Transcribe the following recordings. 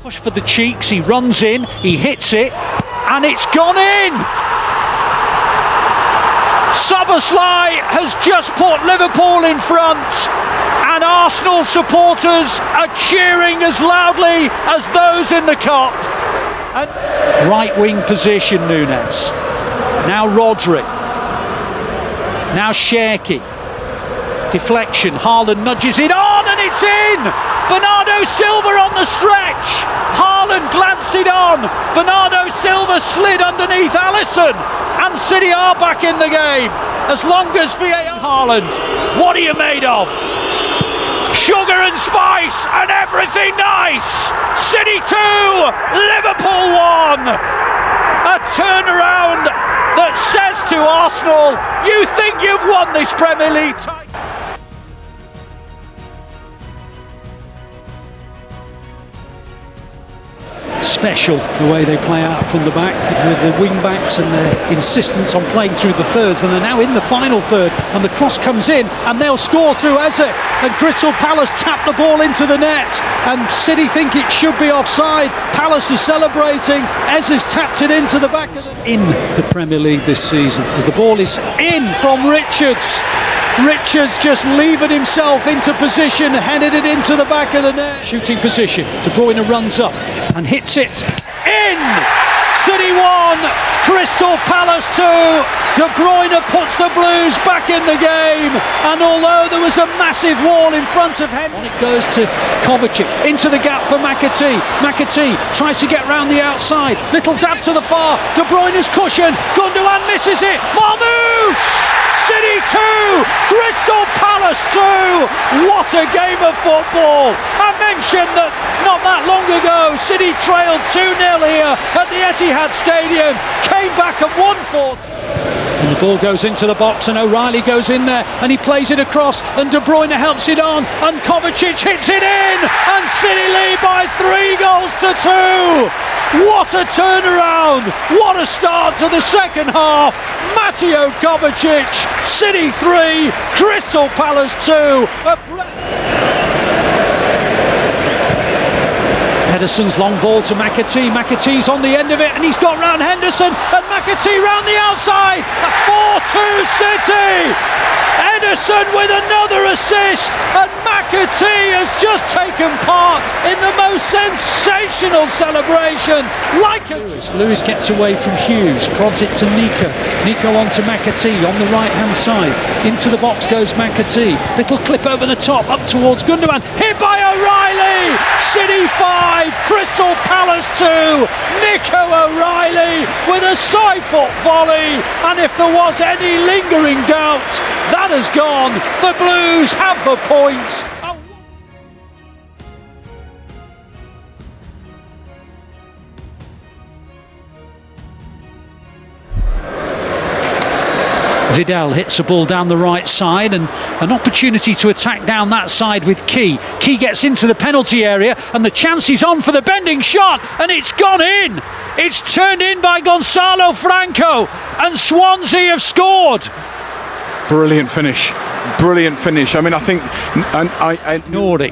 Push for the cheeks, he runs in, he hits it, and it's gone in! Szoboszlai has just put Liverpool in front, and Arsenal supporters are cheering as loudly as those in the Cup. And right wing position, Núñez. Now Rodri. Now Cherki. Deflection, Haaland nudges it on and it's in! Bernardo Silva on the stretch! Haaland glanced it on! Bernardo Silva slid underneath Alisson! And City are back in the game! As long as VAR... Haaland, what are you made of? Sugar and spice and everything nice! City 2, Liverpool 1! A turnaround that says to Arsenal, you think you've won this Premier League title? Special the way they play out from the back with the wing backs and their insistence on playing through the thirds, and they're now in the final third and the cross comes in and they'll score through Eze, and Crystal Palace tap the ball into the net and City think it should be offside. Palace is celebrating, Eze's tapped it into the back in the Premier League this season as the ball is in from Richards. Richards just levered himself into position, headed it into the back of the net. Shooting position, De Bruyne runs up and hits it in! City 1, Crystal Palace 2. De Bruyne puts the Blues back in the game, and although there was a massive wall in front of him, it goes to Kovacic, into the gap for McAtee. McAtee tries to get round the outside, little dab to the far, De Bruyne's cushion, Gundogan misses it, Marmoush! City 2, Crystal Palace 2. What a game of football. I mentioned that not that long ago City trailed 2-0 here at the Etihad Stadium, came back and won 4-2. And the ball goes into the box and O'Reilly goes in there and he plays it across and De Bruyne helps it on and Kovacic hits it in and City lead by 3-2. What a turnaround! What a start to the second half! Mateo Kovacic, City 3, Crystal Palace 2. Ederson's long ball to McAtee. McAtee's on the end of it and he's got round Henderson and McAtee round the outside. A 4-2 City. Ederson with another assist and McAtee has just taken part in the most sensational celebration. Lewis gets away from Hughes, prods it to Nico. Nico on to McAtee on the right hand side. Into the box goes McAtee. Little clip over the top up towards Gundogan. Hit by O'Reilly. City 5, Crystal Palace 2. Nico O'Reilly with a side foot volley, and if there was any lingering doubt, that has gone. The Blues have the points. Vidal hits a ball down the right side and an opportunity to attack down that side with Key. Key gets into the penalty area and the chance is on for the bending shot and it's gone in. It's turned in by Gonzalo Franco and Swansea have scored. Brilliant finish. Brilliant finish. I mean, I think Aït-Nouri,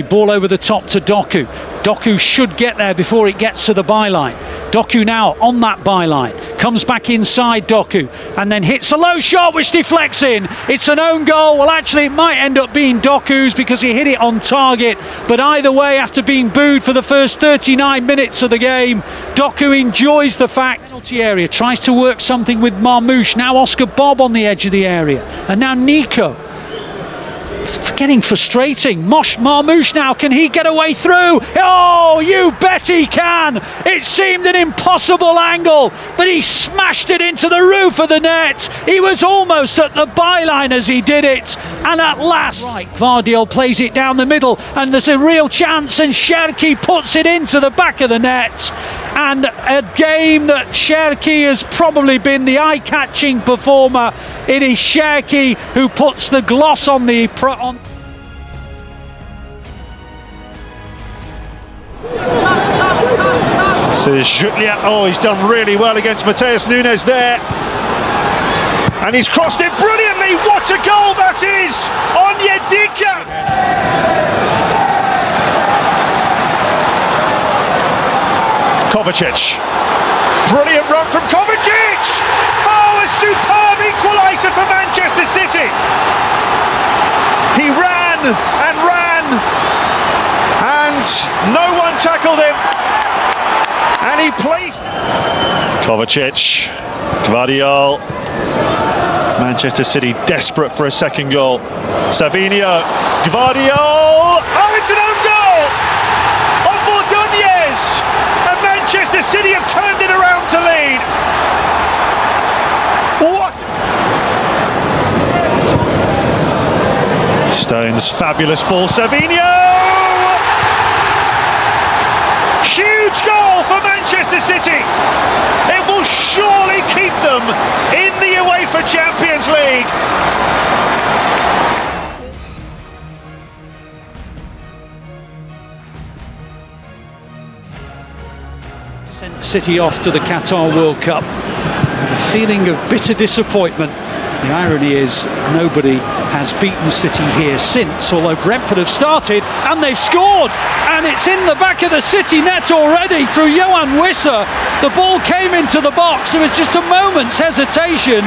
ball over the top to Doku. Doku should get there before it gets to the byline. Doku now on that byline, comes back inside Doku and then hits a low shot which deflects in. It's an own goal. Well, actually it might end up being Doku's because he hit it on target, but either way, after being booed for the first 39 minutes of the game, Doku enjoys the fact. Penalty area, tries to work something with Marmoush. Now Oscar Bob on the edge of the area and now Nico. It's getting frustrating. Marmoush now, can he get away through? Oh, you bet he can. It seemed an impossible angle, but he smashed it into the roof of the net. He was almost at the byline as he did it, and at last Gvardiol plays it down the middle and there's a real chance and Cherki puts it into the back of the net. And a game that Cherki has probably been the eye-catching performer. It is Cherki who puts the gloss on the This is Jutlia. Oh, he's done really well against Mateus Núñez there. And he's crossed it brilliantly. What a goal that is! Onyedika! Kovacic. Brilliant run from Kovacic! Oh, a superb equaliser for Manchester City! He ran and ran, and no one tackled him. And he played. Kovacic, Gvardiol. Manchester City desperate for a second goal. Savinho, Gvardiol. Oh, it's an own goal! On Ordóñez! And Manchester City have turned it around to lead. What? Stones, fabulous ball. Savinho! Huge goal for Manchester City. It will surely keep them in the UEFA Champions League. Sent City off to the Qatar World Cup with a feeling of bitter disappointment. The irony is nobody has beaten City here since, although Brentford have started and they've scored, and it's in the back of the City net already through Yohan Wissa. The ball came into the box, there was just a moment's hesitation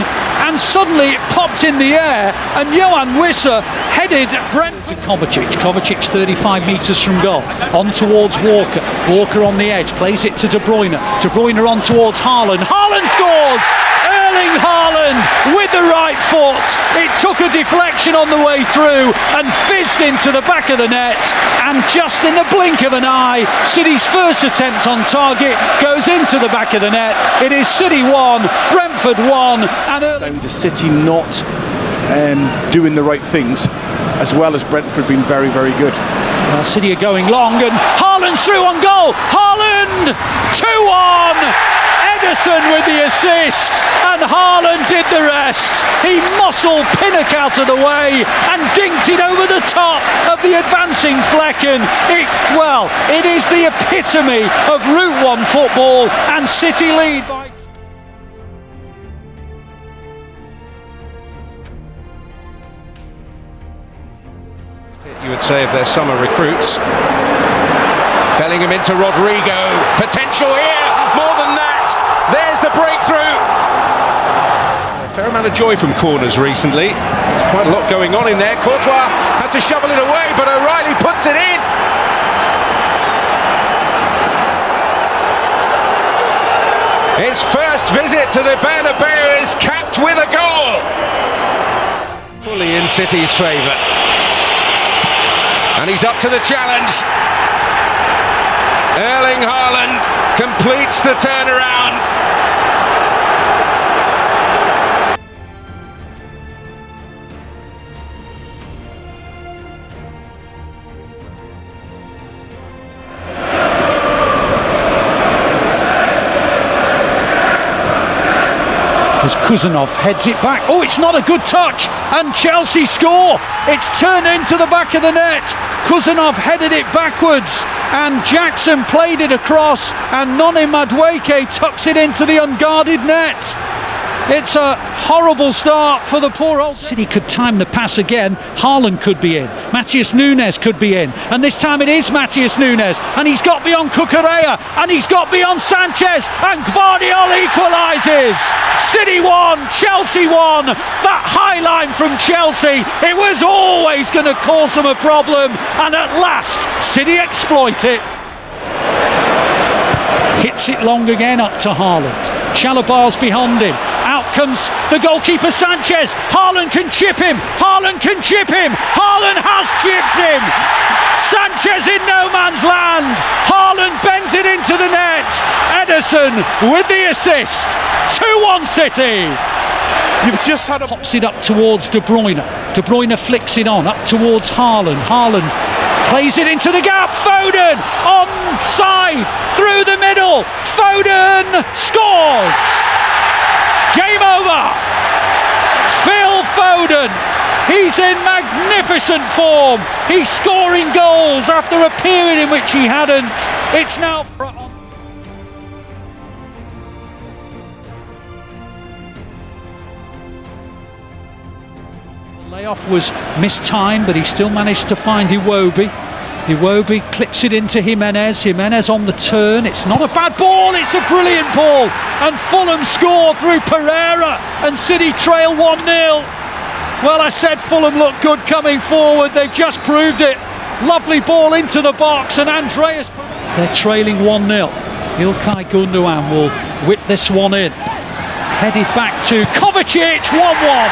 and suddenly it popped in the air and Yohan Wissa headed Brentford to Kovacic. Kovacic 35 metres from goal, on towards Walker. Walker on the edge, plays it to De Bruyne. De Bruyne on towards Haaland. Haaland scores! Erling Haaland with the right foot. It took a deflection on the way through and fizzed into the back of the net, and just in the blink of an eye, City's first attempt on target goes into the back of the net. It is City 1, Brentford 1, and Down to City not doing the right things, as well as Brentford being very, very good. Well, City are going long and Haaland's through on goal. Haaland 2-1. Ederson with the assist, and Haaland did the rest. He muscled Pinnock out of the way and dinked it over the top of the advancing Flecken. It is the epitome of Route 1 football, and City lead by... You would say of their summer recruits. Bellingham into Rodrigo, potential here, more than that. There's the breakthrough. A fair amount of joy from corners recently. There's quite a lot going on in there. Courtois has to shovel it away, but O'Reilly puts it in. His first visit to the Bernabeu is capped with a goal. Fully in City's favour. And he's up to the challenge. Erling Haaland completes the turnaround. As Kuzanov heads it back. Oh, it's not a good touch, and Chelsea score. It's turned into the back of the net. Kuzanov headed it backwards, and Jackson played it across, and Noni Madueke tucks it into the unguarded net. It's a horrible start for the poor old... City could time the pass again. Haaland could be in. Matheus Nunes could be in. And this time it is Matheus Nunes. And he's got beyond Cucurella. And he's got beyond Sanchez. And Gvardiol equalises. City 1, Chelsea 1. That high line from Chelsea, it was always going to cause them a problem. And at last, City exploit it. Hits it long again up to Haaland. Chalobah's behind him. Out comes the goalkeeper Sanchez. Haaland can chip him. Haaland can chip him. Haaland has chipped him. Sanchez in no man's land. Haaland bends it into the net. Ederson with the assist. 2-1 City. You've just had a... Pops it up towards De Bruyne. De Bruyne flicks it on up towards Haaland. Haaland plays it into the gap. Foden onside through the middle. Foden scores. Game over. Phil Foden. He's in magnificent form. He's scoring goals after a period in which he hadn't. It's now... Layoff was mistimed, but he still managed to find Iwobi. Iwobi clips it into Jimenez. Jimenez on the turn. It's not a bad ball, it's a brilliant ball. And Fulham score through Pereira and City trail 1-0. Well, I said Fulham looked good coming forward. They've just proved it. Lovely ball into the box and Andreas. They're trailing 1-0. Ilkay Gundogan will whip this one in. Headed back to Kovacic, 1-1.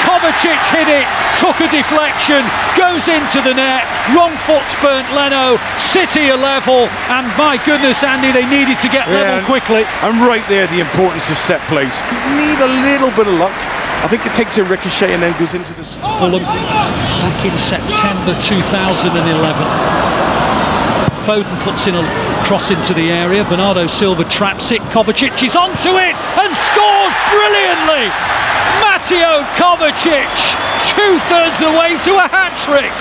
Kovacic hit it, took a deflection, goes into the net, wrong foot's burnt Leno, City are level, and my goodness, Andy, they needed to get level quickly. And right there, the importance of set plays. Need a little bit of luck. I think it takes a ricochet and then goes into the... Fulham back in September 2011. Foden puts in a cross into the area, Bernardo Silva traps it, Kovacic is onto it and scores brilliantly! Mateo Kovacic, 2/3 the way to a hat-trick.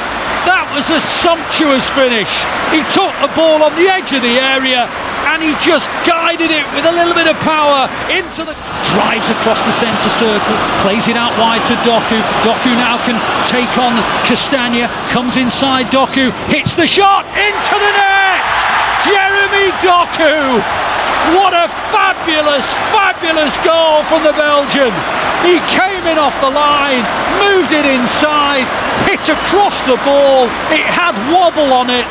That was a sumptuous finish. He took the ball on the edge of the area and he just guided it with a little bit of power into the... Drives across the centre circle, plays it out wide to Doku. Doku now can take on Castagna, comes inside Doku, hits the shot into the net! Jeremy Doku! What a fabulous, fabulous goal from the Belgian. He came in off the line, moved it inside, hit across the ball, it had wobble on it.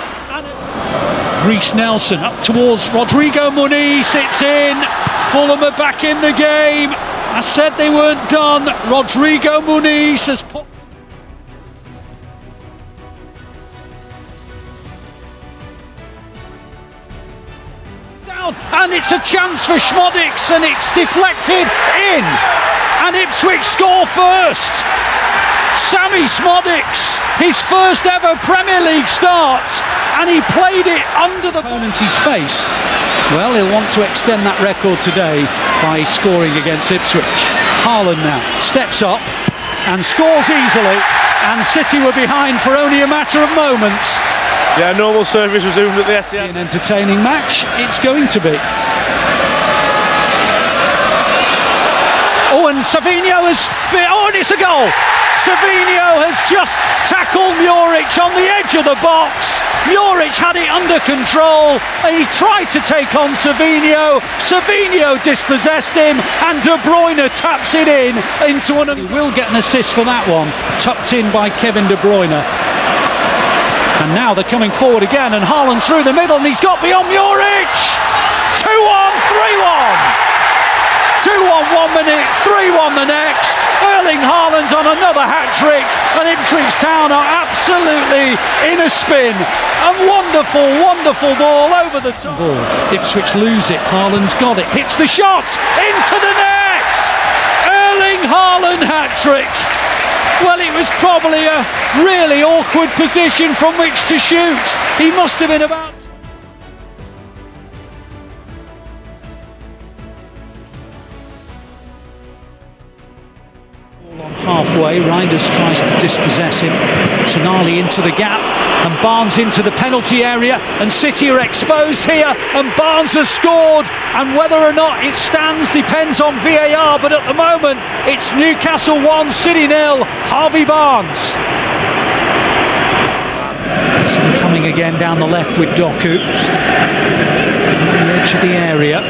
Reece Nelson up towards Rodrigo Muniz, it's in. Fulham are back in the game. I said they weren't done. Rodrigo Muniz has put... And it's a chance for Schmodix and it's deflected in and Ipswich score first. Sammy Schmodix, his first ever Premier League start, and he played it under the opponent he's faced. Well, he'll want to extend that record today by scoring against Ipswich. Haaland now steps up and scores easily, and City were behind for only a matter of moments. Yeah, normal service resumed at the Etihad. An entertaining match, it's going to be. Oh, and Savinho has... Oh, and it's a goal! Savinho has just tackled Muric on the edge of the box. Muric had it under control and he tried to take on Savinho. Savinho dispossessed him and De Bruyne taps it in into one. He will get an assist for that one, tucked in by Kevin De Bruyne. And now they're coming forward again and Haaland's through the middle and he's got beyond Muric. 2-1, 3-1. 2-1 1 minute, 3-1 the next. Erling Haaland's on another hat-trick and Ipswich Town are absolutely in a spin. A wonderful, wonderful ball over the top. Ipswich lose it, Haaland's got it, hits the shot into the net. Erling Haaland hat-trick. Well, it was probably a really awkward position from which to shoot. He must have been about... Halfway, Reinders tries to dispossess him. Tonali into the gap and Barnes into the penalty area and City are exposed here and Barnes has scored, and whether or not it stands depends on VAR, but at the moment it's Newcastle 1, City 0. Harvey Barnes. City coming again down the left with Doku on the edge of the area.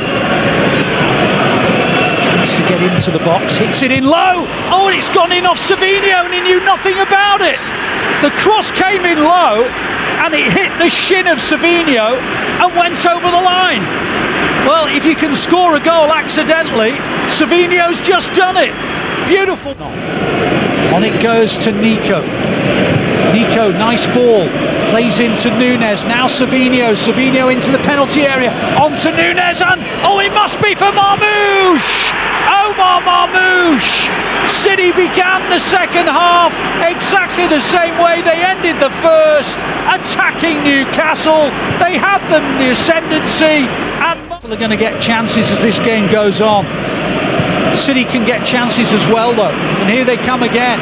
To get into the box, hits it in low. Oh, and it's gone in off Savinho and he knew nothing about it. The cross came in low and it hit the shin of Savinho and went over the line. Well, if you can score a goal accidentally, Savinho's just done it. Beautiful. On it goes to Nico. Nico, nice ball, plays into Nunes, now Savinho into the penalty area, onto Nunes and, oh, it must be for Marmoush! Omar Marmoush! City began the second half exactly the same way they ended the first, attacking Newcastle. They had them the ascendancy and they're going to get chances as this game goes on. City can get chances as well though, and here they come again.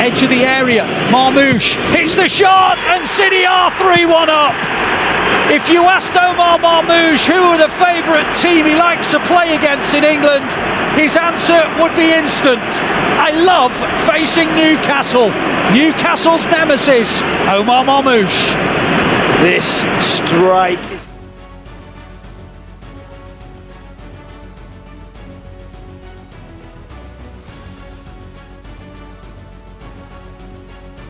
Edge of the area, Marmoush hits the shot and City are 3-1 up. If you asked Omar Marmoush who are the favourite team he likes to play against in England, his answer would be instant. I love facing Newcastle. Newcastle's nemesis, Omar Marmoush. This strike is